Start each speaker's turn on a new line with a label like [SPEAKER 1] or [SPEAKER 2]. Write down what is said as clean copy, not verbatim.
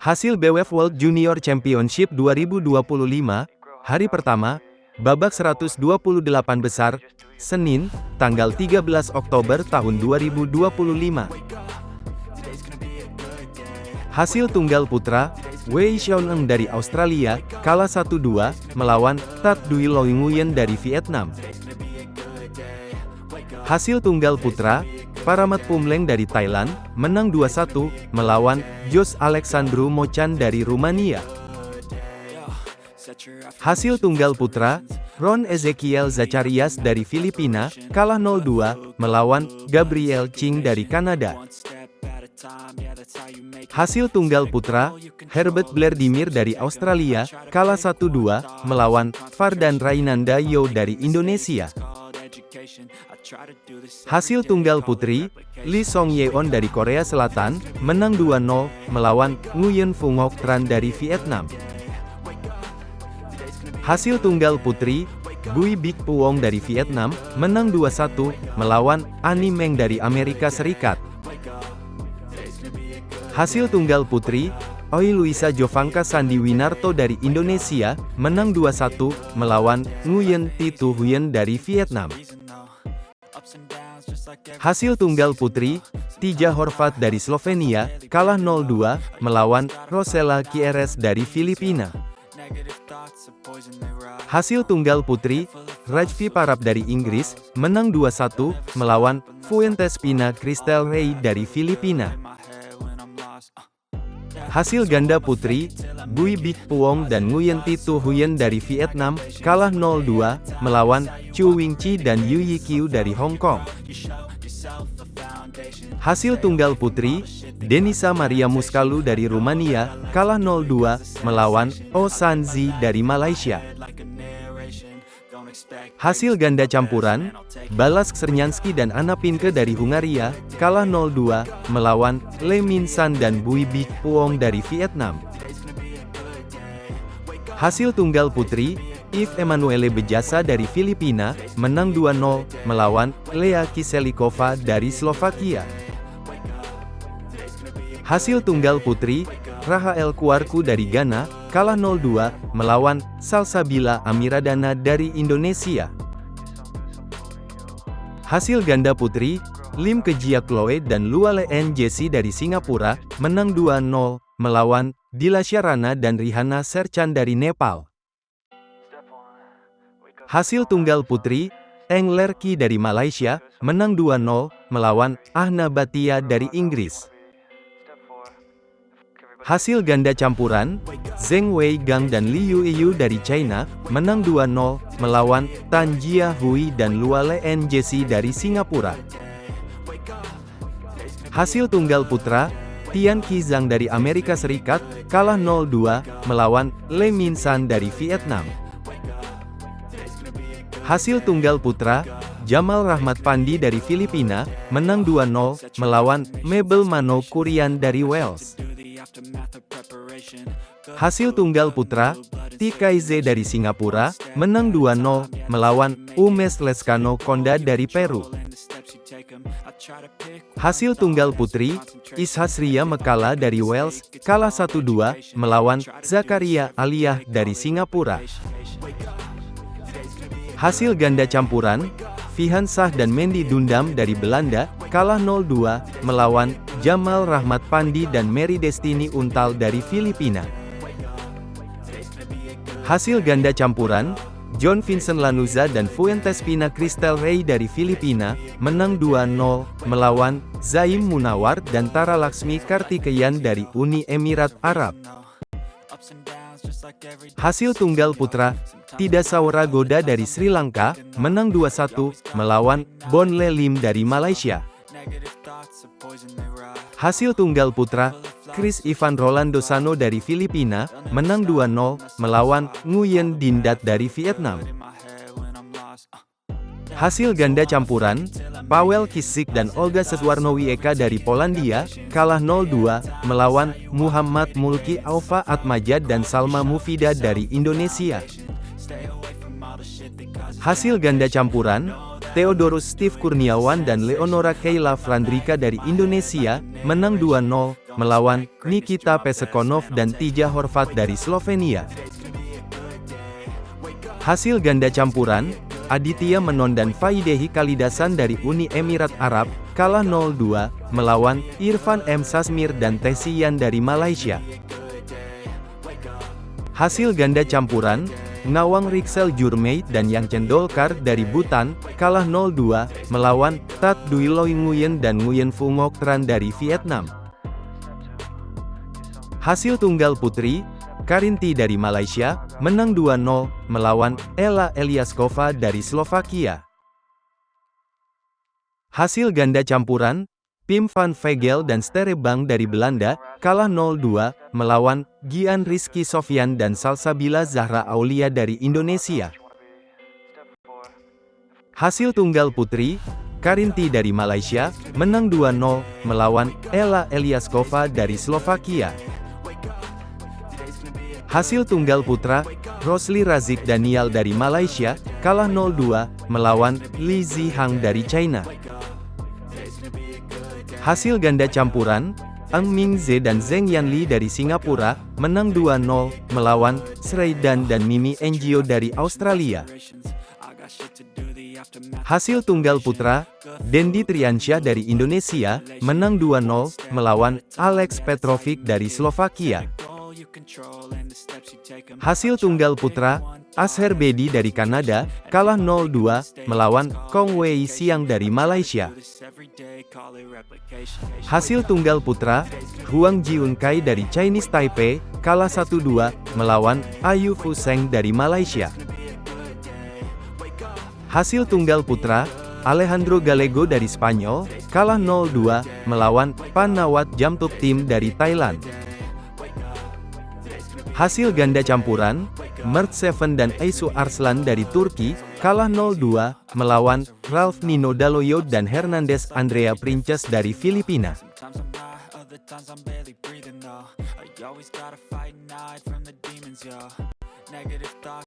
[SPEAKER 1] Hasil BWF World Junior Championship 2025, hari pertama, babak 128 besar, Senin, tanggal 13 Oktober tahun 2025. Hasil tunggal putra, Wei Xiaoning dari Australia, kalah 1-2, melawan Tat Duy Loy Nguyen dari Vietnam. Hasil tunggal putra, Paramat Pumleng dari Thailand, menang 2-1, melawan Jos Alexandru Mochan dari Rumania. Hasil tunggal putra, Ron Ezekiel Zacharias dari Filipina, kalah 0-2, melawan Gabriel Ching dari Kanada. Hasil tunggal putra, Herbert Blardimir dari Australia, kalah 1-2, melawan Fardan Rainanda Yo dari Indonesia. Hasil tunggal putri, Lee Song Yeon dari Korea Selatan, menang 2-0, melawan Nguyen Phu Ngoc Tran dari Vietnam. Hasil tunggal putri, Bui Bik Puong dari Vietnam, menang 2-1, melawan Annie Meng dari Amerika Serikat. Hasil tunggal putri, Oi Luisa Jovanka Sandi Winarto dari Indonesia, menang 2-1, melawan Nguyen Thi Tu Huyen dari Vietnam. Hasil tunggal putri, Tija Horvat dari Slovenia, kalah 0-2, melawan Rosella Quieres dari Filipina. Hasil tunggal putri, Rajvi Parab dari Inggris, menang 2-1, melawan Fuentes Pina Cristel Rey dari Filipina. Hasil ganda putri, Bui Bik Puong dan Nguyen Thi Tu Huyen dari Vietnam, kalah 0-2, melawan Chu Wing-chi dan Yu Yi-kyu dari Hong Kong. Hasil tunggal putri, Denisa Maria Muskalu dari Rumania, kalah 0-2, melawan Oh San-zi dari Malaysia. Hasil ganda campuran, Balas Czernianski dan Anna Pinke dari Hungaria, kalah 0-2, melawan Lee Min San dan Bui Bik Puong dari Vietnam. Hasil tunggal putri, Eve Emanuele Bejasa dari Filipina, menang 2-0, melawan Lea Kiselikova dari Slovakia. Hasil tunggal putri, Rahael Kuarku dari Ghana, kalah 0-2, melawan Salsabila Amiradana dari Indonesia. Hasil ganda putri, Lim Kejia Chloe dan Luale N Jessie dari Singapura, menang 2-0, melawan Dilasya Rana dan Rihanna Serchan dari Nepal. Hasil tunggal putri, Eng Lerki dari Malaysia, menang 2-0, melawan Ahna Batia dari Inggris. Hasil ganda campuran, Zheng Weigang dan Liu Yiyu dari China, menang 2-0, melawan Tan Jia Hui dan Luale N Jessie dari Singapura. Hasil tunggal putra, Tian Qizhang dari Amerika Serikat, kalah 0-2, melawan Lee Min San dari Vietnam. Hasil tunggal putra, Jamal Rahmat Pandi dari Filipina, menang 2-0, melawan Mabel Mano Kurian dari Wales. Hasil tunggal putra, Tikaize dari Singapura, menang 2-0, melawan Umes Leskano Konda dari Peru. Hasil tunggal putri, Ishasriya Mekala dari Wales, kalah 1-2, melawan Zakaria Aliyah dari Singapura. Hasil ganda campuran, Fihan Shah dan Mendy Dundam dari Belanda, kalah 0-2, melawan Jamal Rahmat Pandi dan Mary Destiny Untal dari Filipina. Hasil ganda campuran, John Vincent Lanuza dan Fuentes Pina Cristel Rey dari Filipina, menang 2-0, melawan Zaim Munawar dan Tara Laksmi Kartikeyan dari Uni Emirat Arab. Hasil tunggal putra, Tida Saura Goda dari Sri Lanka, menang 2-1, melawan Bonle Lim dari Malaysia. Hasil tunggal putra, Chris Ivan Rolando Sano dari Filipina, menang 2-0, melawan Nguyen Dindat dari Vietnam. Hasil ganda campuran, Paweł Kisik dan Olga Seswarnowiecka dari Polandia, kalah 0-2, melawan Muhammad Mulki Aufa Atmajad dan Salma Mufida dari Indonesia. Hasil ganda campuran, Theodorus Steve Kurniawan dan Leonora Kayla Frandrika dari Indonesia, menang 2-0, melawan Nikita Pesekonov dan Tija Horvat dari Slovenia. Hasil ganda campuran, Aditya Menon dan Faidehi Kalidasan dari Uni Emirat Arab, kalah 0-2, melawan Irfan M. Sasmir dan Tesian dari Malaysia. Hasil ganda campuran, Nawang Rixel Jurmeit dan Yang Cendolkar dari Bhutan, kalah 0-2, melawan Tat Duy Loy Nguyen dan Nguyen Phu Ngoc Tran dari Vietnam. Hasil tunggal putri, Karinti dari Malaysia, menang 2-0, melawan Ella Eliaskova dari Slovakia. Hasil ganda campuran, Pim van Vegel dan Stere Bang dari Belanda, kalah 0-2, melawan Gian Rizky Sofyan dan Salsabila Zahra Aulia dari Indonesia. Hasil tunggal putri, Karinti dari Malaysia, menang 2-0, melawan Ella Eliaskova dari Slovakia. Hasil tunggal putra, Rosli Razik Daniel dari Malaysia, kalah 0-2, melawan Li Zihang dari China. Hasil ganda campuran, Ang Mingze dan Zheng Yanli dari Singapura, menang 2-0, melawan Sreidan dan Mimi Engio dari Australia. Hasil tunggal putra, Dendi Triansyah dari Indonesia, menang 2-0, melawan Alex Petrovic dari Slovakia. Hasil tunggal putra, Asher Bedi dari Kanada, kalah 0-2, melawan Kong Wei Siang dari Malaysia. Hasil tunggal putra, Huang Jiunkai dari Chinese Taipei, kalah 1-2, melawan Ayu Fu Seng dari Malaysia. Hasil tunggal putra, Alejandro Gallego dari Spanyol, kalah 0-2, melawan Panawat Jamtuk Tim dari Thailand. Hasil ganda campuran, Mert Seven dan Aisu Arslan dari Turki, kalah 0-2, melawan Ralph Nino Daloyo dan Hernandez Andrea Princes dari Filipina.